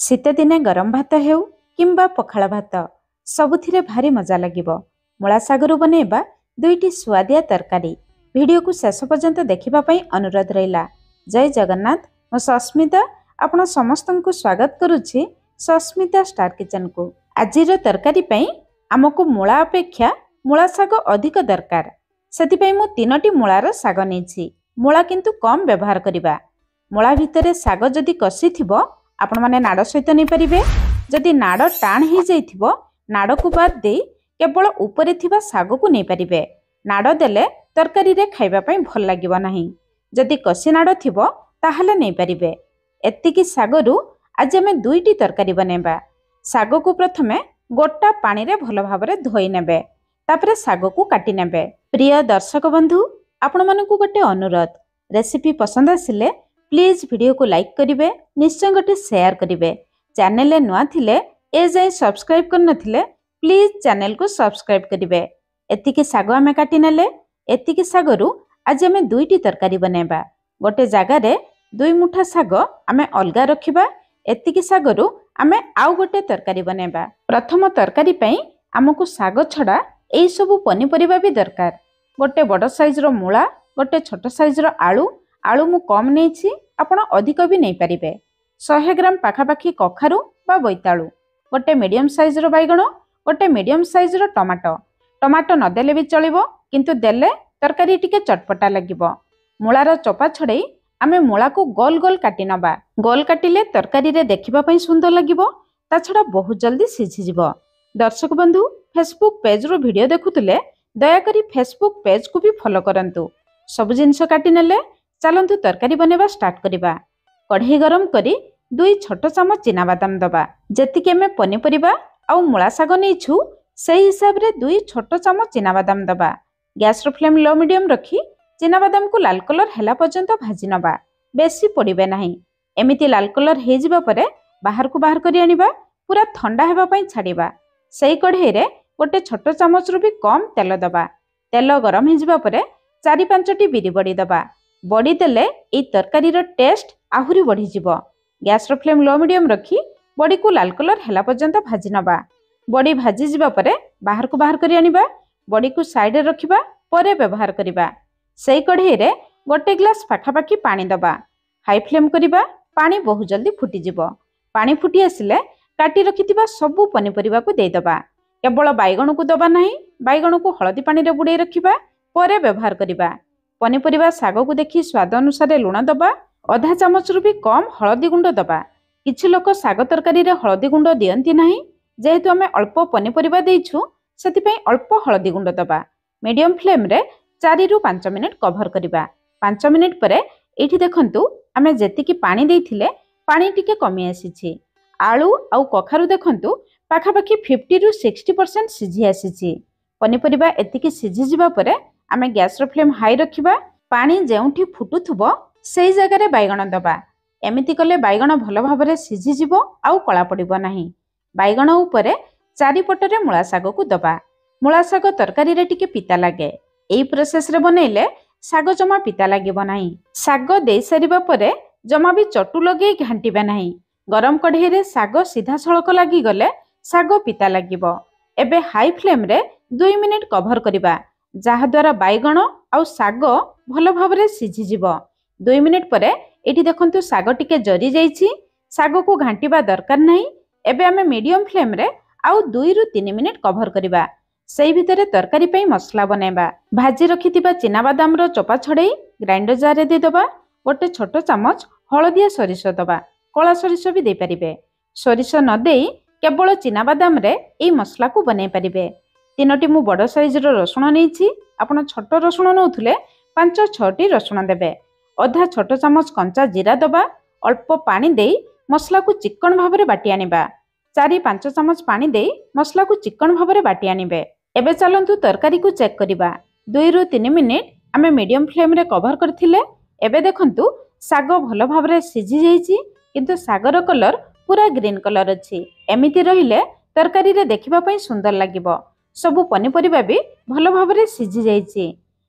ଶୀତ ଦିନେ ଗରମ ଭାତ ହେଉ କିମ୍ବା ପଖାଳ ଭାତ ସବୁଥିରେ ଭାରି ମଜା ଲାଗିବ। ମୂଳା ଶାଗରୁ ବନେଇବା ଦୁଇଟି ସୁଆଦିଆ ତରକାରୀ। ଭିଡ଼ିଓକୁ ଶେଷ ପର୍ଯ୍ୟନ୍ତ ଦେଖିବା ପାଇଁ ଅନୁରୋଧ ରହିଲା। ଜୟ ଜଗନ୍ନାଥ। ମୁଁ ସସ୍ମିତା ଆପଣ ସମସ୍ତଙ୍କୁ ସ୍ୱାଗତ କରୁଛି ସସ୍ମିତା ଷ୍ଟାର କିଚେନକୁ। ଆଜିର ତରକାରୀ ପାଇଁ ଆମକୁ ମୂଳା ଅପେକ୍ଷା ମୂଳା ଶାଗ ଅଧିକ ଦରକାର। ସେଥିପାଇଁ ମୁଁ 3ଟି ମୂଳାର ଶାଗ ନେଇଛି। ମୂଳା କିନ୍ତୁ କମ୍ ବ୍ୟବହାର କରିବା। ମୂଳା ଭିତରେ ଶାଗ ଯଦି କଷିଥିବ ଆପଣମାନେ ନାଡ଼ ସହିତ ନେଇପାରିବେ। ଯଦି ନାଡ଼ ଟାଣ ହେଇଯାଇଥିବ ନାଡ଼କୁ ବାଦ ଦେଇ କେବଳ ଉପରେ ଥିବା ଶାଗକୁ ନେଇପାରିବେ। ନାଡ଼ ଦେଲେ ତରକାରୀରେ ଖାଇବା ପାଇଁ ଭଲ ଲାଗିବ ନାହିଁ। ଯଦି କଷି ନାଡ଼ ଥିବ ତାହେଲେ ନେଇପାରିବେ। ଏତିକି ଶାଗରୁ ଆଜି ଆମେ 2ଟି ତରକାରୀ ବନେଇବା। ଶାଗକୁ ପ୍ରଥମେ ଗୋଟା ପାଣିରେ ଭଲ ଭାବରେ ଧୋଇ ନେବେ। ତାପରେ ଶାଗକୁ କାଟି ନେବେ। ପ୍ରିୟ ଦର୍ଶକ ବନ୍ଧୁ, ଆପଣମାନଙ୍କୁ ଗୋଟେ ଅନୁରୋଧ, ରେସିପି ପସନ୍ଦ ଆସିଲେ ପ୍ଲିଜ୍ ଭିଡ଼ିଓକୁ ଲାଇକ୍ କରିବେ, ନିଶ୍ଚୟ ଗୋଟେ ସେୟାର କରିବେ। ଚ୍ୟାନେଲରେ ନୂଆ ଥିଲେ ଏଯାଏଁ ସବସ୍କ୍ରାଇବ୍ କରିନଥିଲେ ପ୍ଲିଜ୍ ଚ୍ୟାନେଲକୁ ସବସ୍କ୍ରାଇବ୍ କରିବେ। ଏତିକି ଶାଗ ଆମେ କାଟି ନେଲେ। ଏତିକି ଶାଗରୁ ଆଜି ଆମେ 2ଟି ତରକାରୀ ବନେଇବା। ଗୋଟେ ଜାଗାରେ 2 ମୁଠା ଶାଗ ଆମେ ଅଲଗା ରଖିବା। ଏତିକି ଶାଗରୁ ଆମେ ଆଉ ଗୋଟେ ତରକାରୀ ବନେଇବା। ପ୍ରଥମ ତରକାରୀ ପାଇଁ ଆମକୁ ଶାଗ ଛଡ଼ା ଏଇସବୁ ପନିପରିବା ବି ଦରକାର। ଗୋଟେ ବଡ଼ ସାଇଜ୍ର ମୂଳା, ଗୋଟେ ଛୋଟ ସାଇଜ୍ର ଆଳୁ ମୁଁ କମ୍ ନେଇଛି, ଆପଣ ଅଧିକ ବି ନେଇପାରିବେ। 100 ଗ୍ରାମ ପାଖାପାଖି କଖାରୁ ବା ବୋଇତାଳୁ, ଗୋଟେ ମିଡ଼ିୟମ୍ ସାଇଜ୍ର ବାଇଗଣ, ଗୋଟେ ମିଡ଼ିୟମ୍ ସାଇଜ୍ର ଟମାଟୋ ନଦେଲେ ବି ଚଳିବ, କିନ୍ତୁ ଦେଲେ ତରକାରୀ ଟିକେ ଚଟପଟା ଲାଗିବ। ମୂଳାର ଚୋପା ଛଡ଼େଇ ଆମେ ମୂଳାକୁ ଗୋଲ ଗୋଲ କାଟି ନେବା। ଗୋଲ କାଟିଲେ ତରକାରୀରେ ଦେଖିବା ପାଇଁ ସୁନ୍ଦର ଲାଗିବ, ତା ଛଡ଼ା ବହୁତ ଜଲ୍ଦି ସିଝିଯିବ। ଦର୍ଶକ ବନ୍ଧୁ, ଫେସବୁକ୍ ପେଜ୍ରୁ ଭିଡ଼ିଓ ଦେଖୁଥିଲେ ଦୟାକରି ଫେସବୁକ୍ ପେଜ୍କୁ ବି ଫଲୋ କରନ୍ତୁ। ସବୁ ଜିନିଷ କାଟି ନେଲେ ଚାଲନ୍ତୁ ତରକାରୀ ବନେଇବା ଷ୍ଟାର୍ଟ କରିବା। କଢ଼େଇ ଗରମ କରି 2 ଛୋଟ ଚାମଚ ଚିନାବାଦାମ ଦେବା। ଯେତିକି ଆମେ ପନିପରିବା ଆଉ ମୂଳା ଶାଗ ନେଇଛୁ ସେହି ହିସାବରେ 2 ଛୋଟ ଚାମଚ ଚିନାବାଦାମ ଦେବା। ଗ୍ୟାସ୍ର ଫ୍ଲେମ୍ ଲୋ ମିଡ଼ିୟମ୍ ରଖି ଚିନାବାଦାମକୁ ଲାଲ କଲର୍ ହେଲା ପର୍ଯ୍ୟନ୍ତ ଭାଜି ନେବା। ବେଶୀ ପୋଡ଼ିବେ ନାହିଁ। ଏମିତି ଲାଲ କଲର୍ ହେଇଯିବା ପରେ ବାହାରକୁ ବାହାର କରି ଆଣିବା। ପୁରା ଥଣ୍ଡା ହେବା ପାଇଁ ଛାଡ଼ିବା। ସେହି କଢ଼େଇରେ ଗୋଟେ ଛୋଟ ଚାମଚରୁ ବି କମ୍ ତେଲ ଦେବା। ତେଲ ଗରମ ହେଇଯିବା ପରେ 4-5ଟି ବିରି ବଡ଼ି ଦେବା। ବଡ଼ି ଦେଲେ ଏହି ତରକାରୀର ଟେଷ୍ଟ ଆହୁରି ବଢ଼ିଯିବ। ଗ୍ୟାସ୍ର ଫ୍ଲେମ୍ ଲୋ ମିଡ଼ିୟମ୍ ରଖି ବଡ଼ିକୁ ଲାଲ କଲର୍ ହେଲା ପର୍ଯ୍ୟନ୍ତ ଭାଜି ନେବା। ବଡ଼ି ଭାଜିଯିବା ପରେ ବାହାରକୁ ବାହାର କରି ଆଣିବା। ବଡ଼ିକୁ ସାଇଡ଼ରେ ରଖିବା, ପରେ ବ୍ୟବହାର କରିବା। ସେହି କଢ଼େଇରେ 1 ଗ୍ଲାସ୍ ପାଖାପାଖି ପାଣି ଦେବା। ହାଇ ଫ୍ଲେମ୍ କରିବା। ପାଣି ବହୁତ ଜଲ୍ଦି ଫୁଟିଯିବ। ପାଣି ଫୁଟି ଆସିଲେ କାଟି ରଖିଥିବା ସବୁ ପନିପରିବାକୁ ଦେଇଦେବା। କେବଳ ବାଇଗଣକୁ ଦେବା ନାହିଁ, ବାଇଗଣକୁ ହଳଦୀ ପାଣିରେ ବୁଡ଼େଇ ରଖିବା, ପରେ ବ୍ୟବହାର କରିବା। ପନିପରିବା ଶାଗକୁ ଦେଖି ସ୍ୱାଦ ଅନୁସାରେ ଲୁଣ ଦେବା। ଅଧା ଚାମଚରୁ ବି କମ୍ ହଳଦୀ ଗୁଣ୍ଡ ଦେବା। କିଛି ଲୋକ ଶାଗ ତରକାରୀରେ ହଳଦୀ ଗୁଣ୍ଡ ଦିଅନ୍ତି ନାହିଁ। ଯେହେତୁ ଆମେ ଅଳ୍ପ ପନିପରିବା ଦେଇଛୁ ସେଥିପାଇଁ ଅଳ୍ପ ହଳଦୀ ଗୁଣ୍ଡ ଦେବା। ମିଡ଼ିୟମ୍ ଫ୍ଲେମ୍ରେ 4-5 ମିନିଟ୍ କଭର୍ କରିବା। 5 ମିନିଟ୍ ପରେ ଏଇଠି ଦେଖନ୍ତୁ ଆମେ ଯେତିକି ପାଣି ଦେଇଥିଲେ ପାଣି ଟିକେ କମି ଆସିଛି। ଆଳୁ ଆଉ କଖାରୁ ଦେଖନ୍ତୁ ପାଖାପାଖି 50-60% ସିଝି ଆସିଛି। ପନିପରିବା ଏତିକି ସିଝିଯିବା ପରେ ଆମେ ଗ୍ୟାସ୍ର ଫ୍ଲେମ୍ ହାଇ ରଖିବା। ପାଣି ଯେଉଁଠି ଫୁଟୁଥିବ ସେହି ଜାଗାରେ ବାଇଗଣ ଦେବା। ଏମିତି କଲେ ବାଇଗଣ ଭଲ ଭାବରେ ସିଝିଯିବ ଆଉ କଳା ପଡ଼ିବ ନାହିଁ। ବାଇଗଣ ଉପରେ ଚାରିପଟରେ ମୂଳା ଶାଗକୁ ଦେବା। ମୂଳା ଶାଗ ତରକାରୀରେ ଟିକେ ପିତା ଲାଗେ। ଏହି ପ୍ରୋସେସ୍ରେ ବନେଇଲେ ଶାଗ ଜମା ପିତା ଲାଗିବ ନାହିଁ। ଶାଗ ଦେଇସାରିବା ପରେ ଜମା ବି ଚଟୁ ଲଗେଇ ଘାଣ୍ଟିବେ ନାହିଁ। ଗରମ କଢ଼େଇରେ ଶାଗ ସିଧାସଳଖ ଲାଗିଗଲେ ଶାଗ ପିତା ଲାଗିବ। ଏବେ ହାଇ ଫ୍ଲେମ୍ରେ 2 ମିନିଟ୍ କଭର୍ କରିବା, ଯାହାଦ୍ୱାରା ବାଇଗଣ ଆଉ ଶାଗ ଭଲ ଭାବରେ ସିଝିଯିବ। 2 ମିନିଟ୍ ପରେ ଏଠି ଦେଖନ୍ତୁ ଶାଗ ଟିକେ ଜରି ଯାଇଛି। ଶାଗକୁ ଘାଣ୍ଟିବା ଦରକାର ନାହିଁ। ଏବେ ଆମେ ମିଡ଼ିୟମ୍ ଫ୍ଲେମ୍ରେ ଆଉ 2-3 ମିନିଟ୍ କଭର୍ କରିବା। ସେହି ଭିତରେ ତରକାରୀ ପାଇଁ ମସଲା ବନେଇବା। ଭାଜି ରଖିଥିବା ଚିନାବାଦାମର ଚୋପା ଛଡ଼େଇ ଗ୍ରାଇଣ୍ଡର ଜାର୍ରେ ଦେଇଦେବା। ଗୋଟେ ଛୋଟ ଚାମଚ ହଳଦିଆ ସୋରିଷ ଦେବା। କଳା ସୋରିଷ ବି ଦେଇପାରିବେ। ସୋରିଷ ନ ଦେଇ କେବଳ ଚିନାବାଦାମରେ ଏହି ମସଲାକୁ ବନେଇ ପାରିବେ। 3ଟି ମୁଁ ବଡ଼ ସାଇଜ୍ର ରସୁଣ ନେଇଛି। ଆପଣ ଛୋଟ ରସୁଣ ନେଉଥିଲେ 5-6ଟି ରସୁଣ ଦେବେ। ଅଧା ଛୋଟ ଚାମଚ କଞ୍ଚା ଜିରା ଦେବା। ଅଳ୍ପ ପାଣି ଦେଇ ମସଲାକୁ ଚିକ୍କଣ ଭାବରେ ବାଟି ଆଣିବା। 4-5 ଚାମଚ ପାଣି ଦେଇ ମସଲାକୁ ଚିକ୍କଣ ଭାବରେ ବାଟି ଆଣିବେ। ଏବେ ଚାଲନ୍ତୁ ତରକାରୀକୁ ଚେକ୍ କରିବା। 2-3 ମିନିଟ୍ ଆମେ ମିଡ଼ିୟମ୍ ଫ୍ଲେମ୍ରେ କଭର୍ କରିଥିଲେ। ଏବେ ଦେଖନ୍ତୁ ଶାଗ ଭଲ ଭାବରେ ସିଝି ଯାଇଛି, କିନ୍ତୁ ଶାଗର କଲର୍ ପୁରା ଗ୍ରୀନ୍ କଲର୍ ଅଛି। ଏମିତି ରହିଲେ ତରକାରୀରେ ଦେଖିବା ପାଇଁ ସୁନ୍ଦର ଲାଗିବ। ସବୁ ପନିପରିବା ବି ଭଲ ଭାବରେ ସିଝି ଯାଇଛି।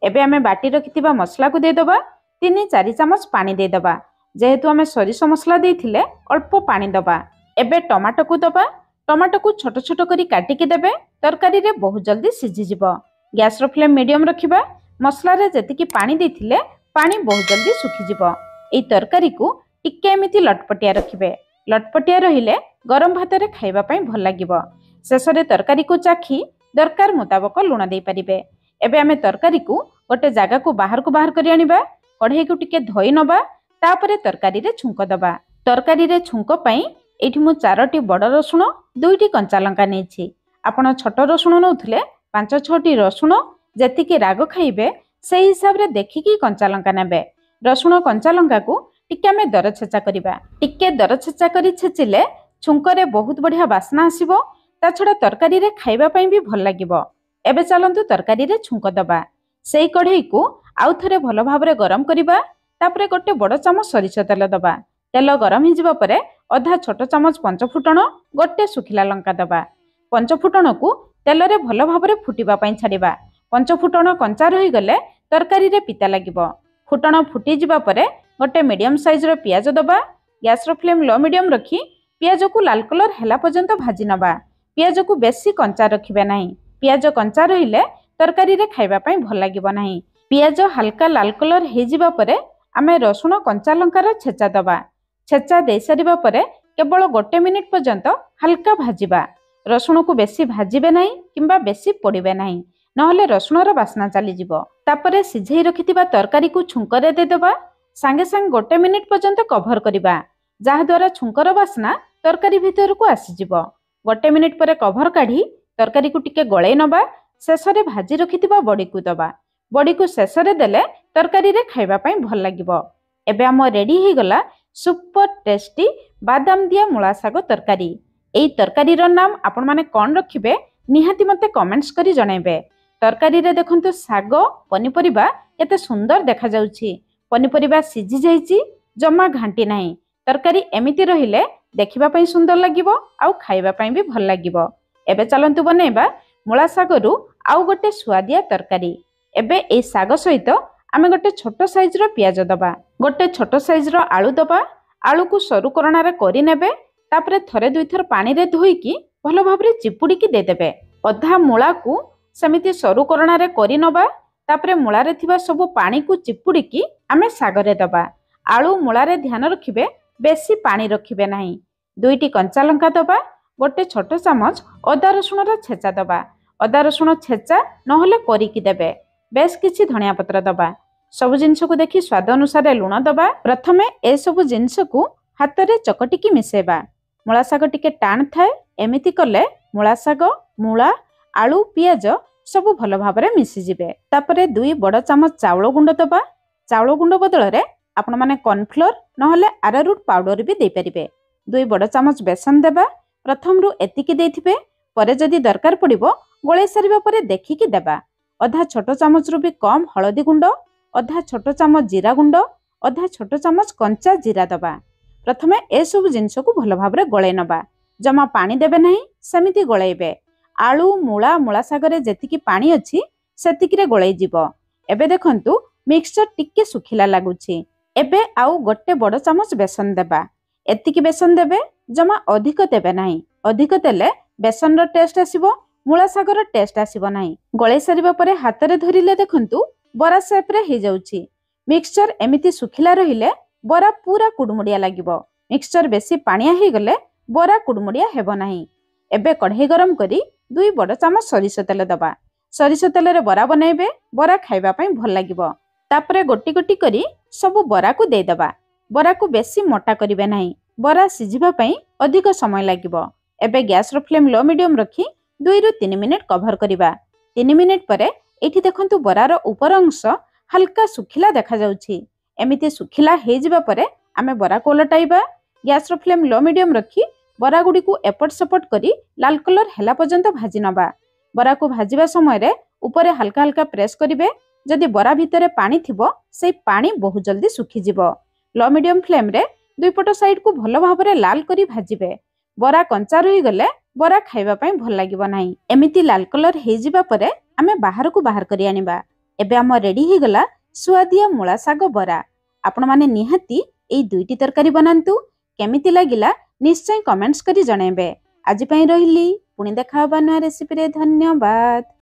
ଏବେ ଆମେ ବାଟି ରଖିଥିବା ମସଲାକୁ ଦେଇଦେବା। 3-4 ଚାମଚ ପାଣି ଦେଇଦେବା। ଯେହେତୁ ଆମେ ସୋରିଷ ମସଲା ଦେଇଥିଲେ ଅଳ୍ପ ପାଣି ଦେବା। एबे टमाटो को दबा। टमाटो को छोट छोट करी काटिकी देबे। तरकारी रे बहुत जल्दी सिझी जिवो। गैस रो फ्लेम मीडियम रखिबा। मसला रे जतिकी पानी देथिले पानी बहुत जल्दी सुखी जिवो। एई तरकारी को टिके एमिति लटपटिया रखिबे। लटपटिया रहिले गरम भात रे खाइबा पई भल लागिबो। शेषरे तरकारी को चाखी दरकार मुताबक लुण देई परिबे। एबे आमे तरकारी को गोटे जागा को बाहर करी आनिबा। कढ़ाई को टिके धोई नबा। तापरे तरकारी रे छुंक दबा। तरकारी रे छुंक पई एठी मु 4टी बड़ रसुण 2टी कंचा लंका नेछि। आपण छोट रसुण नउथले 5-6टी रसुण जेतिकी राग खाइबे सेही हिसाब रे देखिकी कंचा लंका नेबे। रसुण कंचा लंका को टिके आमे दर छेचा करिबा। टिके दर छेचा करी छेचिले छुंकरे बहुत बढ़िया बास्ना आसीबो। ता छडा तरकारी रे खाइबा पई भी भल लागिबो। एबे चलंतु तरकारी रे छुंक दबा। सेही कढ़ाई को आउ थरे भल भाबरे गरम करिबा। तापरे गोटे बड़ चामच सरिष तेल दबा। तेल गरम हो जिबा परे अधा छोट चामच पंचफुटण गोटे सुखिला लंका दबा। पंचफुटण को तेल रे भल भाबरे फुटिबा पई छाडिबा। पंचफुटण कंचा रही गले तरकारी रे पिता लागिबो। फुटण फुटी जिबा परे गोटे मीडियम साइज रो पियाज दबा। गैस रो फ्लेम लो मीडियम रखी पियाज को लाल कलर हैला पर्यंत भाजी नबा। पियाज को बेसी कंचा रखिबे नाही। पियाज कंचा रहिले तरकारी रे खाइबा पई भल लागिबो नाही। पियाज हल्का लाल कलर हे जिबा परे आमे रसुण कंचा लंकार छेचा दबा। छेचा दे सारिबा परे केवल गोटे मिनिट पर्यंत हल्का भाजिबा। रसुण को बेसी भाजिबे नाही किंबा बेसी पोड़िबे नाही, नहले रसुणर बास्ना चली जिवो। तापरे सिझेई रखिथिबा तरकारी को छुंकरे दे देबा। सांगे सांग गोटे मिनिट पर्यंत कभर करिबा, जहा द्वारा छुंकर बास्ना तरकारी भितर को आसी जिवो। गोटे मिनिट परे कभर काढी तरकारी को टिके गळेई नबा। शेषरे भाजी रखिथिबा बड़ी को दबा। बड़ी को शेषरे देले तरकारी रे खाइबा पई भल लागिबो। एबे हम रेडी हे गला सुपर टेस्टी बादाम दिया मूला साग तरकारी। एई तरकारी रो नाम आपण माने कोन रखिबे निहाती मते कमेंट्स करी जणाइबे। तरकारी रे देखंतु साग पनिपरिबा केते सुंदर देखा जाउछि। पनिपरिबा सिझी जाइछि, जम्मा घांटी नाही। तरकारी एमिति रहिले देखिबा पई सुंदर लागिबो आउ खाइबा पई भी भल लागिबो। एबे चलंतु बनेइबा मूला सागरु आउ गोटे सुआदिया तरकारी। एबे एई साग सहित आमे गोटे छोट साइज रो पियाज दबा। गोटे छोट साइज रो आलू दबा। आलू को सरू कोरणा रे करि नेबे। तापरे थरे दुई थर पानी रे धोईकी भल भाबरे चिपुडी की दे देबे। अधा मूला को सेमिति सरू कोरणा रे करि नबा। तापरे मूला रे थिबा सब पानी को चिपुडी की आमे साग रे दबा। आलू मूला रे ध्यान रखिबे बेसी पानी रखिबे नाही। 2टी कंचा लंका दबा। गोटे छोट चामच अदा रसुण रो छेचा दबा। अदा रसुण छेचा नहले करिकी देबे। बेस किछि धनिया पत्र दबा। सब जिनस को देखि स्वाद अनुसार लुण दबा। प्रथमे ए सब जिनस को हाथ रे चकटिकी मिसेबा। मूला साग टिके टाण थाए, एमिति कले मूला साग, मूला, आलू, पियाज सब भल भाबरे मिसी जिबे। तापरे 2 बड़ चामच चाउल गुंड दबा। चाउल गुंड बदल रे आपण माने कॉर्नफ्लोर नहले आरारूट पाउडर भी दे परिबे। 2 बड़ चामच बेसन देबा। प्रथम रु एतिकी देथिबे, परे जदि दरकार पड़िबो गोळे सारिबा परे देखिकी देबा। अधा छोट चामच रु भी कम हळदी गुंड, अधा छोट चामच जीरा गुंड, अधा छोट चामच कंचा जीरा दबा। प्रथमे ए सब जिनस को भल भाबरे गोळे नबा। जमा पानी देबे नाही, सेमिति गोळेइबे। आलू, मूला, मूला सागरे जेतिकी पानी अछि सेतिकी रे गोळेइ जिवो। एबे देखंतु मिक्सचर टिके सुखिला लागुछि। एबे आउ गोटे बड़ चामच बेसन देबा। एतिकी बेसन देबे, जमा अधिक देबे नाही। अधिक देले बेसन रो टेस्ट आसीबो, मूला सागर टेस्ट आसीबो नाही। गोळे सारिबा परे हाथ रे धरिले देखंतु बरा शेप रे हे जाउछि। मिक्सचर एमिति सुखिला रहिले बरा पूरा कुडमुडिया लागिबो। मिक्सचर बेसी पानिया हे गले बरा कुडमुडिया हेबो नाही। एबे कढ़ाई गरम करी 2 बड़ चामच सरिष तेल दबा। सरिष तेल रे बरा बनाइबे। बरा खाइबा पई भल लागिबो। तापरे गोटी गोटी करी सब बरा को दे दबा। बरा को बेसी मोटा करिवे नाही। बरा सिझिबा पई अधिक समय लागिबो। एबे गैस रो फ्लेम लो मीडियम रखी 2 रु 3 मिनिट कभर करिबा। 3 मिनिट परे एठी देखंतु बरार ऊपर अंश हल्का सुखिला देखा जाउछि। एमिति सुखिला हे जिबा परे आमे बरा को उलटाइबा। गैस रो फ्लेम लो मीडियम रखी बरा गुडी को एपट सपट करी लाल कलर हेला पर्यंत भाजी नबा। बरा को भाजिबा समय रे ऊपर हल्का हल्का प्रेस करिवे। जदि बरा भितरे पानी थिबो से पानी बहुत जल्दी सुखी जिवो। लो मीडियम फ्लेम रे दुई पट साइड को भल भाबरे लाल करी भाजिबे। बरा कंचा रही गले बरा खाइबा पई भल लागिबो नाही। एमिति लाल कलर हे जिबा परे आमे बाहर को बाहर करी आनिबा। एबे हम रेडी हे गला सुआदिया मूला साग बरा। आपण माने निहाती एई 2टी तरकारी बनांतु। केमिति लागिला ନିଶ୍ଚୟ କମେଣ୍ଟସ୍ କରି ଜଣାଇବେ। ଆଜି ପାଇଁ ରହିଲି, ପୁଣି ଦେଖା ହେବା ନୂଆ ରେସିପିରେ। ଧନ୍ୟବାଦ।